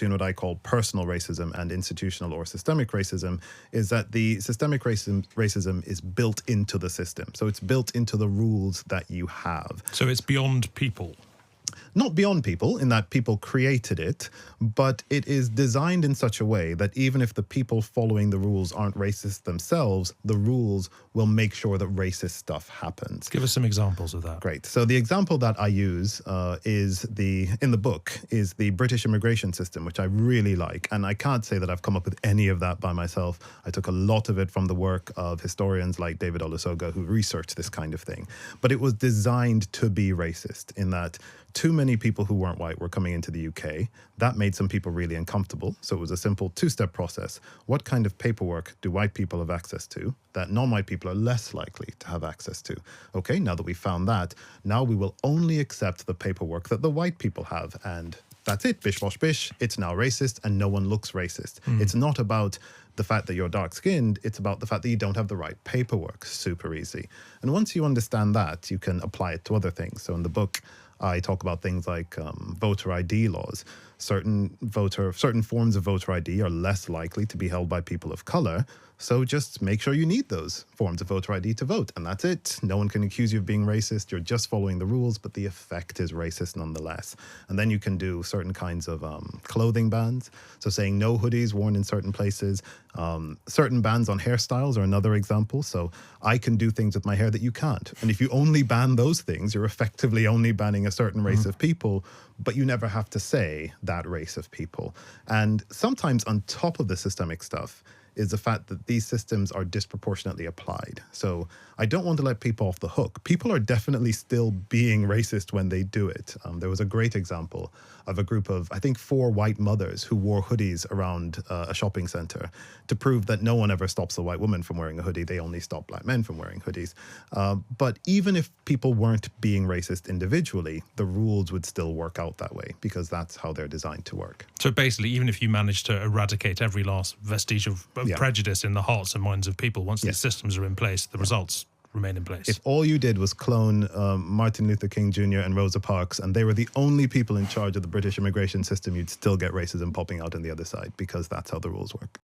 between what I call personal racism and institutional or systemic racism is that the systemic racism is built into the system. So it's built into the rules that you have. So it's beyond people. Not beyond people, in that people created it, but it is designed in such a way that even if the people following the rules aren't racist themselves, the rules will make sure that racist stuff happens. Give us some examples of that. Great. So the example that I use in the book is the British immigration system, which I really like. And I can't say that I've come up with any of that by myself. I took a lot of it from the work of historians like David Olusoga, who researched this kind of thing. But it was designed to be racist in that too many people who weren't white were coming into the UK. That made some people really uncomfortable. So it was a simple two-step process. What kind of paperwork do white people have access to that non-white people are less likely to have access to? Okay, now that we found that, now we will only accept the paperwork that the white people have. And that's it, bish bosh bish. It's now racist and no one looks racist. It's not about the fact that you're dark-skinned, it's about the fact that you don't have the right paperwork. Super easy. And once you understand that, you can apply it to other things. So in the book, I talk about things like voter ID laws. Certain forms of voter ID are less likely to be held by people of color. So just make sure you need those forms of voter ID to vote. And that's it. No one can accuse you of being racist. You're just following the rules, but the effect is racist nonetheless. And then you can do certain kinds of clothing bans. So saying no hoodies worn in certain places. Certain bans on hairstyles are another example. So I can do things with my hair that you can't. And if you only ban those things, you're effectively only banning a certain race of people, but you never have to say that race of people. And sometimes on top of the systemic stuff is the fact that these systems are disproportionately applied. So I don't want to let people off the hook. People are definitely still being racist when they do it. There was a great example of a group of, I think, 4 white mothers who wore hoodies around a shopping center to prove that no one ever stops a white woman from wearing a hoodie. They only stop black men from wearing hoodies. But even if people weren't being racist individually, the rules would still work out that way because that's how they're designed to work. So basically, even if you manage to eradicate every last vestige of prejudice in the hearts and minds of people, once these systems are in place, the results remain in place. If all you did was clone Martin Luther King Jr. and Rosa Parks, and they were the only people in charge of the British immigration system, you'd still get racism popping out on the other side because that's how the rules work.